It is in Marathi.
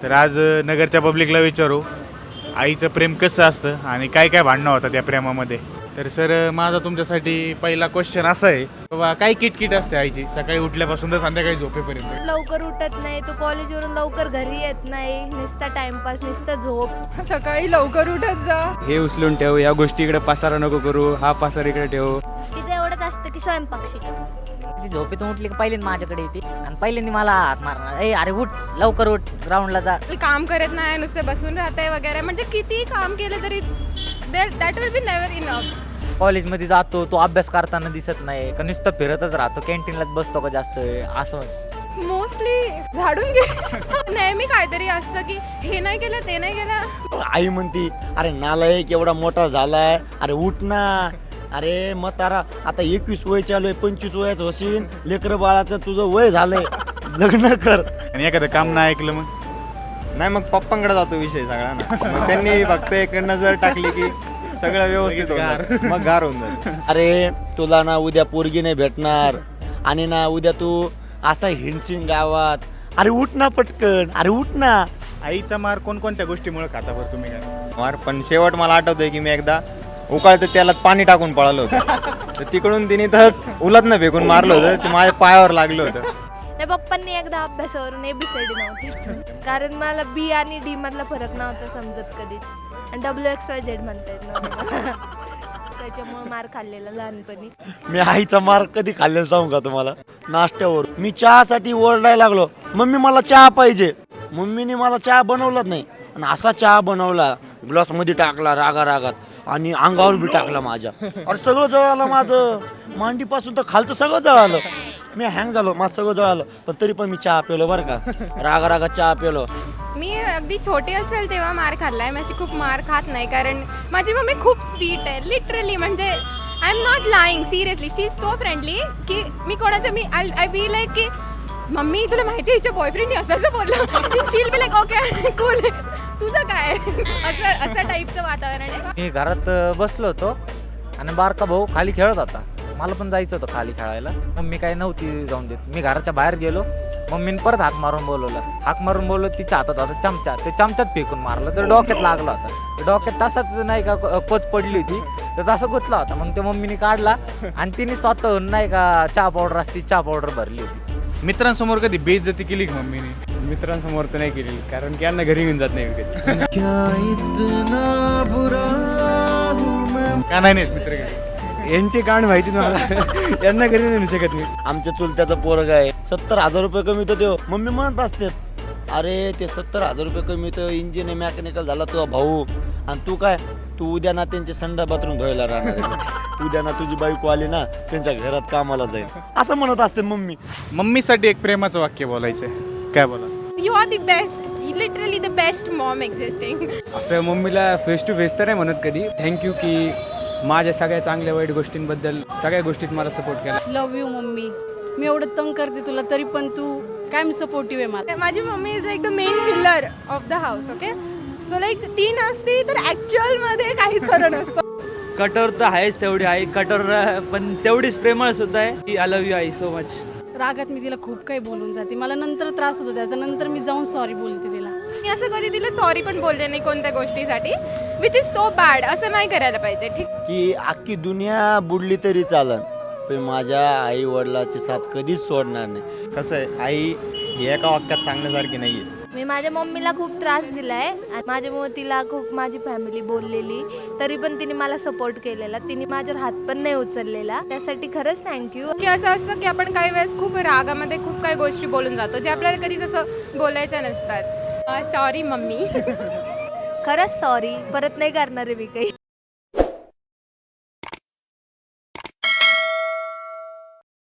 तर आज नगरच्या पब्लिकला विचारू आईचं प्रेम कसं असतं आणि काय काय भांडणं होतात त्या प्रेमामध्ये. तर सर माझा तुमच्यासाठी पहिला क्वेश्चन असा आहे बाबा काय किटकिट असते आईची सकाळी उठल्यापासून तर संध्याकाळी झोपेपर्यंत. लवकर उठत नाही, तू कॉलेजवरून लवकर घरी येत नाही, नुसता टाइमपास, नुसतं झोप. सकाळी लवकर उठत जा. हे उचलून ठेव, या गोष्टी इकडे पसारा नको करू, हा पसारा इकडे ठेव. तिचं एवढंच असतं की स्वयंपाक शिक. ती झोपेतून उठली की पहिल्यांदा माझ्याकडे येते आणि पहिल्यांदा मला हात मारणार, ए अरे उठ लवकर उठ ग्राउंडला जा. काम करत नाही, नुसते बसून राहते वगैरे, म्हणजे किती काम केलं तरी that will be never enough. कॉलेजमध्ये जातो तो अभ्यास करताना दिसत नाही का नुसतं फिरतच राहतो, कॅन्टीनलाच बसतो का जास्त वेळ असं. मोस्टली झाडून घे. नेहमी काहीतरी असतं की हे नाही केलं ते नाही केलं. आई म्हणती अरे नालायक एवढा मोठा झालाय, अरे उठ ना, अरे म्हातारा आता 21 वय चालू आहे, 25 वयाचं होशील, लेकरं बाळाचं तुझं वय झालंय, लग्न कर. आणि एखादं काम नाही ऐकलं मग नाही मग पप्पांकडे जातो विषय सगळा ना. मग त्यांनी फक्त एक नजर टाकली की सगळं व्यवस्थित होणार, मग गार होऊन जाईल. अरे तुला ना उद्या पोरगी नाही भेटणार आणि ना उद्या तू असा हिंडशील गावात, अरे उठ ना पटकन, अरे उठ ना. आईचा मार कोणकोणत्या गोष्टीमुळे खाता बरं तुम्ही काय. मार पण शेवट मला आठवतंय की मी एकदा उकाळतं त्याला पाणी टाकून पळालो होतं, तर तिकडून तिने तसंच उलटनं फेकून मारलं होतं, ते माझ्या पायावर लागलं होतं. नाही, पप्पांनी एकदा अभ्यासावरून ABCD नव्हती, कारण मला B आणि D मधला फरक नव्हता समजत कधीच, आणि WXYZ म्हणता येत नव्हतं. त्याच्यामुळे मार खाल्लेला लहानपणी. मी आईचा मार कधी खाल्लेला सांगू का तुम्हाला. नाश्त्यावर मी चहासाठी ओरडायला लागलो, मम्मी मला चहा पाहिजे. मम्मीने मला चहा बनवलाच नाही, आणि असा चहा बनवला, ग्लास मध्ये टाकला रागात आणि अंगावर बी टाकला माझ्या. अरे सगळं जळालं माझं, मांडीपासून तर खालचं सगळं जळालं. मी हँग झालो, माझं सगळं जळालं, पण तरी पण मी चहा पिलो बरं का, रागात चहा पिलो. मी अगदी छोटी असेल तेव्हा मार खाल्लाय, मी अशी खूप मार खात नाही, कारण माझी मम्मी खूप स्वीट आहे लिटरली. म्हणजे I am not lying, seriously she is so friendly की मी कोणाचं मी आय बी लाईक की मम्मी तुला माहिती आहे हिच्या बॉयफ्रेंडने असं बोललं, she'll be like okay cool, तुझं काय, असं टाईपचं वातावरण आहे. मी घरात बसलो होतो आणि बारका भाऊ खाली खेळत होता, मला पण जायचं होतं खाली खेळायला. मम्मी काय नव्हती जाऊन देत. मी घराच्या बाहेर गेलो, मम्मीने परत हाक मारून बोलवलं, तिच्या हातात होता चमचा, ते चमच्यात फेकून मारलं, तर डोक्यात लागला होता. डोक्यात तसाच नाही का कोच पडली होती, तर तसं गुतला होता. मग ते मम्मीने काढला आणि तिने स्वतःहून नाही का चहा पावडर असती, चहा पावडर भरली होती. मित्रांसमोर कधी बेइज्जती केली का मम्मीने. मित्रांसमोर तर नाही केलेली, कारण की यांना घरी घेऊन जात नाही विकत. का नाही नेत मित्र घरी? यांचे कान माहिती मला, यांना घरी नाही नेऊ शकत मी. आमच्या चुलत्याचं पोरग आहे, 70,000 रुपये कमी तर देव. मम्मी म्हणत असते अरे ते 70,000 रुपये कमी तर इंजिन मेकॅनिकल झाला तुझा भाऊ, आणि तू काय, तू उद्या ना त्यांचे संडा बाथरूम धुवायला राहणार, उद्या ना तुझी बायको आली ना त्यांच्या घरात कामाला जाईल, असं म्हणत असते मम्मी. मम्मीसाठी एक प्रेमाचं वाक्य बोलायचंय, काय बोला. You are the best, literally the best mom existing. असं मम्मीला फेस टू फेस तर नाही म्हणत कधी, थँक्यू की माझ्या सगळ्या चांगल्या वाईट गोष्टींबद्दल सगळ्या गोष्टीत मला सपोर्ट केला. लव यू मम्मी, मी एवढं तंग करते तुला तरी पण तू काय मी सपोर्टिव्ह आहे मला. माझी mummy is like the main pillar of the house. Okay, so like ती नसती तर ऍक्च्युअल मध्ये काहीच खरं नसतं. कठोर तर आहेच तेवढी आई, कठोर पण तेवढीच प्रेमळ सुद्धा आहे. की I love you I so much. रागात मी तिला खूप काही बोलून जाते, मला नंतर त्रास होतो त्याचा, नंतर मी जाऊन सॉरी बोलते तिला. मी असं कधी तिला सॉरी पण बोलते नाही कोणत्या गोष्टीसाठी, विच इज सो बॅड. असं नाही करायला पाहिजे. ठीक, की अख्खी दुनिया बुडली तरी चालन, पण माझ्या आई वडिलाची साथ कधीच सोडणार नाही. कसं आहे, आई ही एका वाक्यात सांगण्यासारखी नाहीये. मी माझ्या मम्मीला खूप त्रास दिलाय आणि माझ्यामुळे तिला खूप माझी फॅमिली बोललेली, तरी पण तिने मला सपोर्ट केलेला, तिने माझ्यावर हात पण नाही उचललेला, त्यासाठी खरंच थँक्यू. की असं असतं की आपण काही वेळेस खूप रागामध्ये खूप काही गोष्टी बोलून जातो जे आपल्याला कधीच असं बोलायच्या नसतात. Sorry mummy. खरंच सॉरी, परत नाही करणार आहे मी काही.